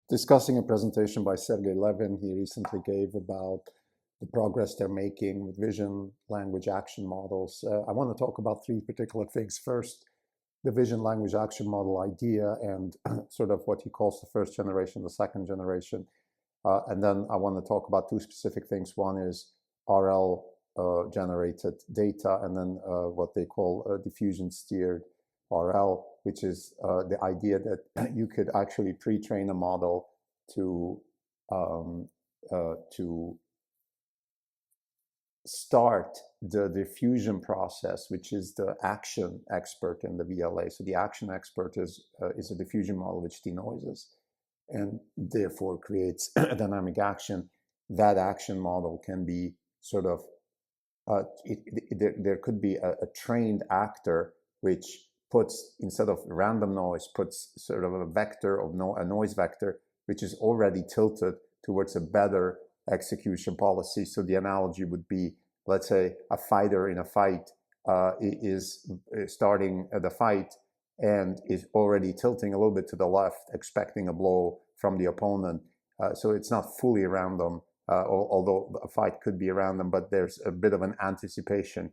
discussing a presentation by Sergey Levin he recently gave about the progress they're making with vision, language, action models. I want to talk about three particular things. First, the vision, language, action model idea and sort of what he calls the first generation, the second generation. And then I want to talk about two specific things. One is RL generated data, and then what they call diffusion steered RL, which is the idea that you could actually pre-train a model to start the diffusion process, which is the action expert in the VLA. So the action expert is a diffusion model which denoises and therefore creates a dynamic action. That action model can be sort of there could be a trained actor which puts, instead of random noise, puts sort of a vector of a noise vector which is already tilted towards a better execution policy. So the analogy would be, let's say a fighter in a fight is starting the fight and is already tilting a little bit to the left, expecting a blow from the opponent. So it's not fully random, although a fight could be random, but there's a bit of an anticipation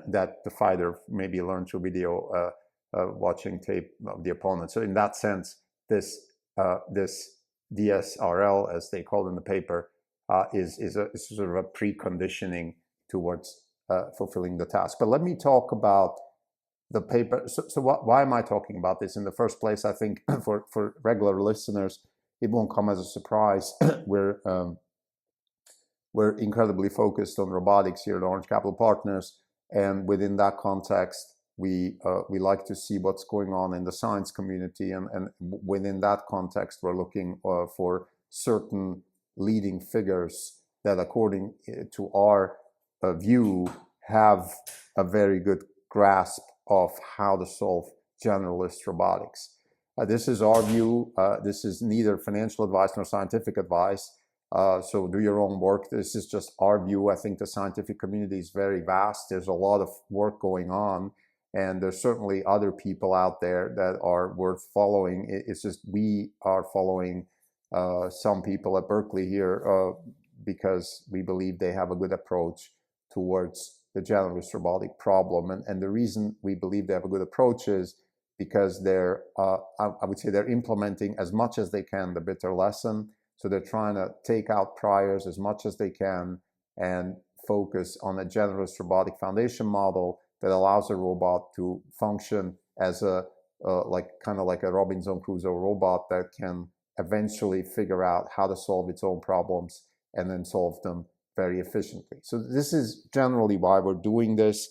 that the fighter maybe learned through video watching tape of the opponent. So in that sense, this DSRL, as they call it in the paper, is sort of a preconditioning towards fulfilling the task. But let me talk about the paper. So why am I talking about this? In the first place, I think for regular listeners, it won't come as a surprise. We're incredibly focused on robotics here at Orange Capital Partners, and within that context, we like to see what's going on in the science community, and within that context, we're looking for certain leading figures that, according to our view, have a very good grasp of how to solve generalist robotics. This is our view. This is neither financial advice nor scientific advice. So do your own work. This is just our view. I think the scientific community is very vast. There's a lot of work going on, and there's certainly other people out there that are worth following. It's just we are following some people at Berkeley here because we believe they have a good approach towards the generalist robotic problem. And the reason we believe they have a good approach is because they're, I would say they're implementing as much as they can the bitter lesson. So they're trying to take out priors as much as they can and focus on a generalist robotic foundation model that allows a robot to function as a kind of like a Robinson Crusoe robot that can eventually figure out how to solve its own problems and then solve them very efficiently. So this is generally why we're doing this,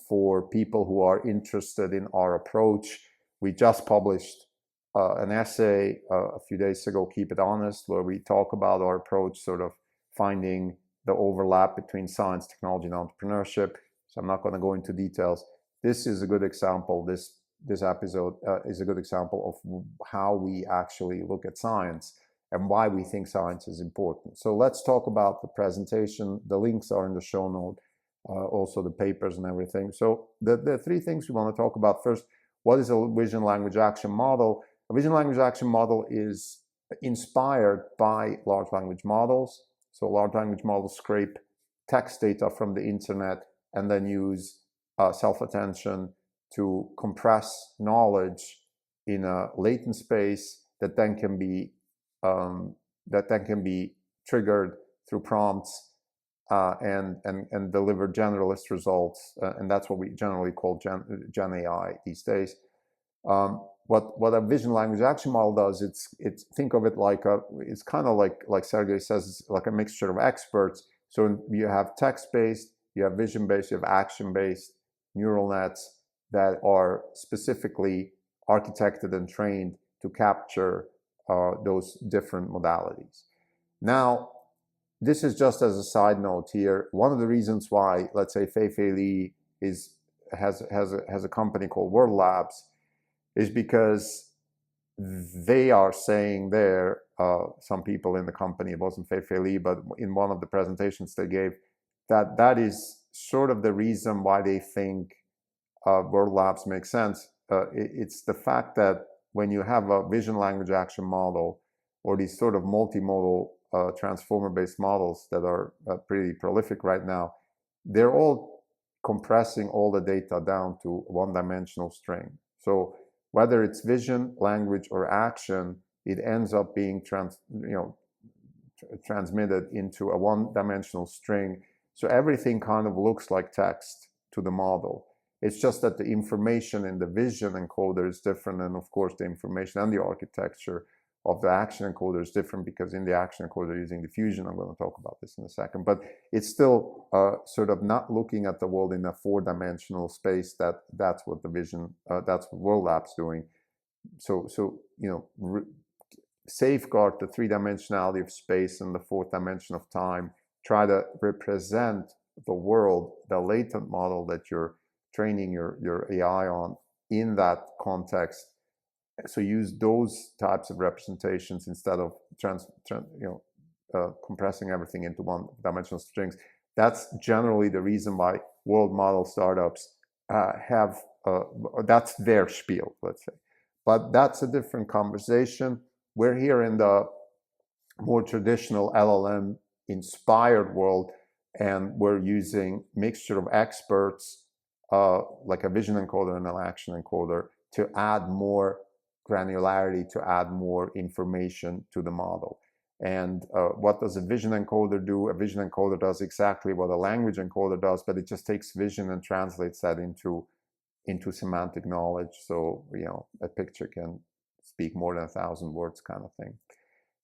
for people who are interested in our approach. We just published an essay a few days ago, Keep It Honest, where we talk about our approach, sort of finding the overlap between science, technology, and entrepreneurship. So I'm not going to go into details. This is a good example. This episode is a good example of how we actually look at science and why we think science is important. So let's talk about the presentation. The links are in the show note, also the papers and everything. So the three things we want to talk about. First, what is a vision language action model? A vision language action model is inspired by large language models. So large language models scrape text data from the internet and then use self-attention to compress knowledge in a latent space that then can be triggered through prompts and deliver generalist results, and that's what we generally call Gen AI these days. What a vision language action model does, it's think of it like it's kind of like Sergey says, it's like a mixture of experts. So you have text-based, you have vision-based, you have action-based neural nets that are specifically architected and trained to capture those different modalities. Now, this is just as a side note here. One of the reasons why, let's say, Fei-Fei Li has a company called World Labs is because they are saying there, some people in the company, it wasn't Fei-Fei Li, but in one of the presentations they gave, that is sort of the reason why they think World Labs makes sense. It's the fact that when you have a vision language action model, or these sort of multimodal transformer-based models that are pretty prolific right now, they're all compressing all the data down to one-dimensional string. So whether it's vision, language, or action, it ends up being transmitted into a one-dimensional string. So everything kind of looks like text to the model. It's just that the information in the vision encoder is different, and of course the information and the architecture of the action encoder is different, because in the action encoder using diffusion, I'm going to talk about this in a second, but it's still sort of not looking at the world in a four-dimensional space. That's what the vision, that's what World App's doing. So safeguard the three-dimensionality of space and the fourth dimension of time. Try to represent the world, the latent model that you're training your AI on, in that context. So use those types of representations instead of compressing everything into one-dimensional strings. That's generally the reason why world model startups have, that's their spiel, let's say. But that's a different conversation. We're here in the more traditional LLM-inspired world, and we're using mixture of experts, like a vision encoder and an action encoder, to add more granularity, to add more information to the model. And what does a vision encoder do? A vision encoder does exactly what a language encoder does, but it just takes vision and translates that into semantic knowledge. So, a picture can speak more than 1,000 words, kind of thing.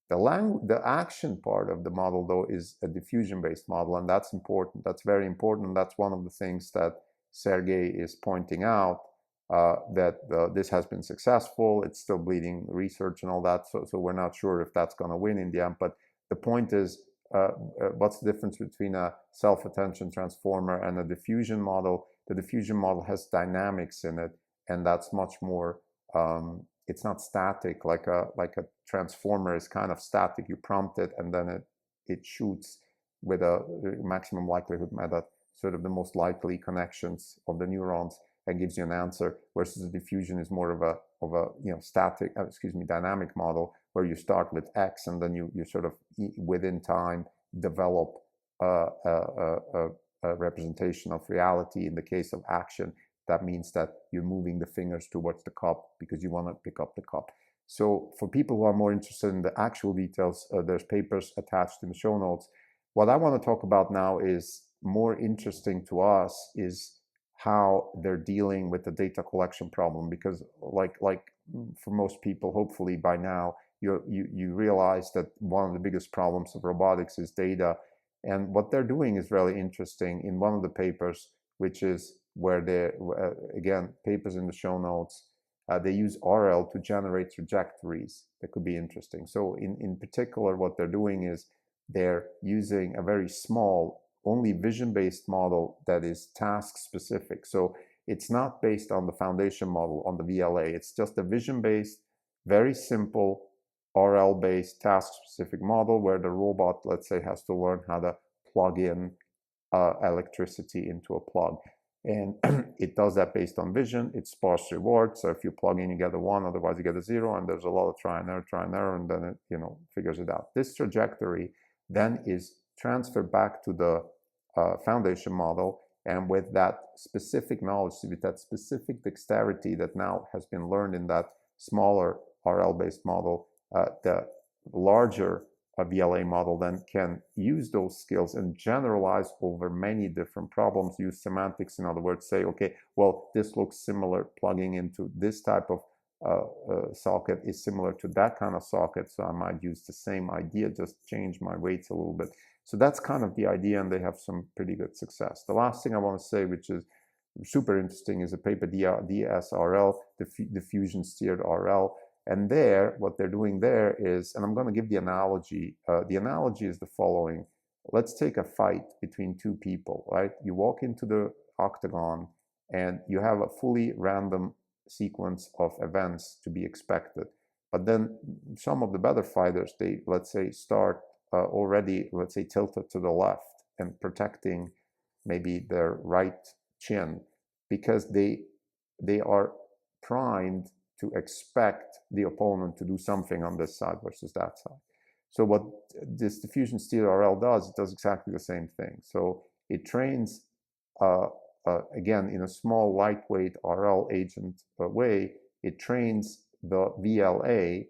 The action part of the model, though, is a diffusion-based model, and that's important. That's very important. That's one of the things that Sergey is pointing out, that this has been successful. It's still bleeding research and all that, so we're not sure if that's going to win in the end. But the point is, what's the difference between a self-attention transformer and a diffusion model? The diffusion model has dynamics in it, and that's much more, it's not static like a transformer is kind of static. You prompt it and then it shoots with a maximum likelihood method, sort of the most likely connections of the neurons, and gives you an answer. Versus the diffusion is more of a static, dynamic model, where you start with X and then you sort of within time develop a representation of reality. In the case of action, that means that you're moving the fingers towards the cup because you want to pick up the cup. So for people who are more interested in the actual details, there's papers attached in the show notes. What I want to talk about now is more interesting to us is how they're dealing with the data collection problem, because like for most people, hopefully by now, you realize that one of the biggest problems of robotics is data. And what they're doing is really interesting. In one of the papers, which is where they, again, papers in the show notes, they use RL to generate trajectories. That could be interesting. So in particular, what they're doing is they're using a very small, only vision-based model that is task-specific. So it's not based on the foundation model, on the VLA. It's just a vision-based, very simple, RL-based, task-specific model where the robot, let's say, has to learn how to plug in electricity into a plug. And it does that based on vision. It's sparse reward. So if you plug in, you get a 1, otherwise you get a 0, and there's a lot of try and error, and then it figures it out. This trajectory then is transferred back to the foundation model, and with that specific knowledge, with that specific dexterity that now has been learned in that smaller RL-based model, the larger VLA model then can use those skills and generalize over many different problems, use semantics, in other words, say, okay, well, this looks similar, plugging into this type of socket is similar to that kind of socket, so I might use the same idea, just change my weights a little bit. So that's kind of the idea, and they have some pretty good success. The last thing I want to say, which is super interesting, is a paper, DSRL, diffusion steered RL. And there, what they're doing there is, and I'm going to give the analogy. The analogy is the following. Let's take a fight between two people, right? You walk into the octagon and you have a fully random sequence of events to be expected. But then some of the better fighters, they, let's say, start already, let's say, tilted to the left and protecting maybe their right chin, because they are primed to expect the opponent to do something on this side versus that side. So what this diffusion DSRL does, it does exactly the same thing. So it trains, again, in a small, lightweight RL agent way, it trains the VLA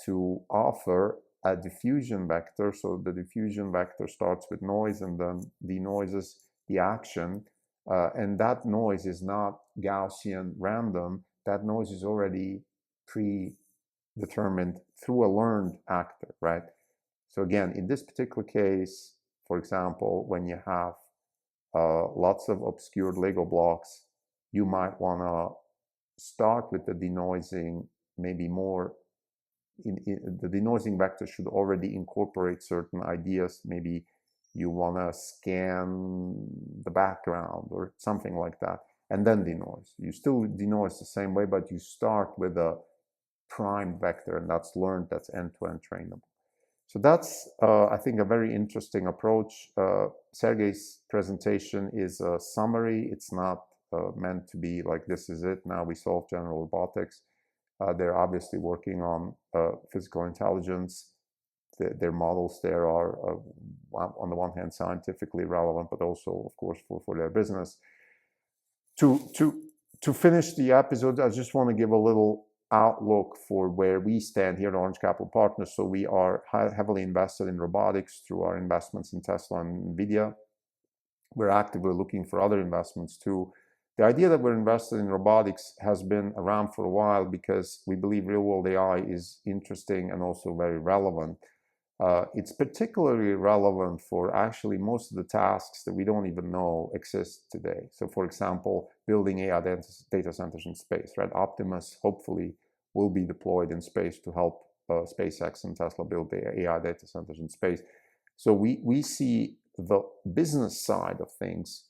to offer a diffusion vector. So the diffusion vector starts with noise and then denoises the action. And that noise is not Gaussian random. That noise is already predetermined through a learned actor, right? So again, in this particular case, for example, when you have lots of obscured Lego blocks, you might want to start with the denoising, maybe more. The denoising vector should already incorporate certain ideas. Maybe you want to scan the background or something like that, and then denoise. You still denoise the same way, but you start with a prime vector, and that's learned, that's end-to-end trainable. So that's, I think, a very interesting approach. Sergey's presentation is a summary. It's not meant to be like, this is it, now we solve general robotics. They're obviously working on physical intelligence. Their models there are, on the one hand, scientifically relevant, but also, of course, for their business. To finish the episode, I just want to give a little outlook for where we stand here at Orange Capital Partners. So we are heavily invested in robotics through our investments in Tesla and NVIDIA. We're actively looking for other investments too. The idea that we're invested in robotics has been around for a while because we believe real-world AI is interesting and also very relevant. It's particularly relevant for actually most of the tasks that we don't even know exist today. So for example, building AI data centers in space, right? Optimus hopefully will be deployed in space to help SpaceX and Tesla build the AI data centers in space. So we see the business side of things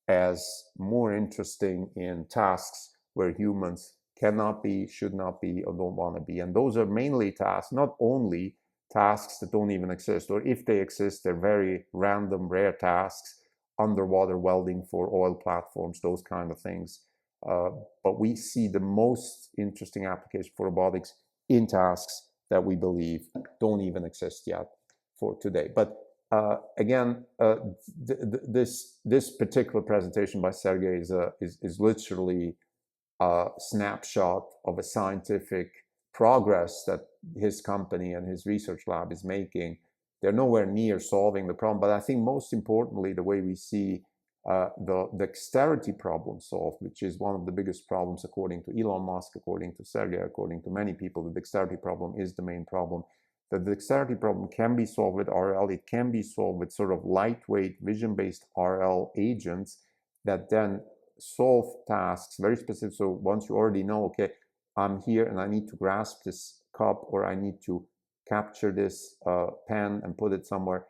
as more interesting in tasks where humans cannot be, should not be, or don't want to be. And those are mainly tasks, not only tasks that don't even exist, or if they exist, they're very random, rare tasks, underwater welding for oil platforms, those kind of things. But we see the most interesting application for robotics in tasks that we believe don't even exist yet for today. But again, this particular presentation by Sergey is literally a snapshot of a scientific progress that his company and his research lab is making. They're nowhere near solving the problem, but I think most importantly, the way we see the dexterity problem solved, which is one of the biggest problems according to Elon Musk, according to Sergey, according to many people, the dexterity problem is the main problem. The dexterity problem can be solved with RL. It can be solved with sort of lightweight vision-based RL agents that then solve tasks very specific. So once you already know, okay, I'm here and I need to grasp this cup, or I need to capture this pen and put it somewhere.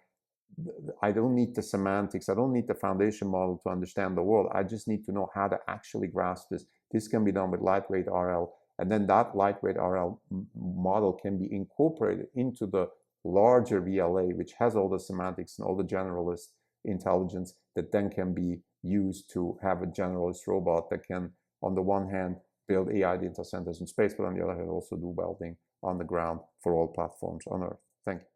I don't need the semantics. I don't need the foundation model to understand the world. I just need to know how to actually grasp this. This can be done with lightweight RL. And then that lightweight RL model can be incorporated into the larger VLA, which has all the semantics and all the generalist intelligence that then can be used to have a generalist robot that can, on the one hand, build AI data centers in space, but on the other hand, also do welding on the ground for all platforms on Earth. Thank you.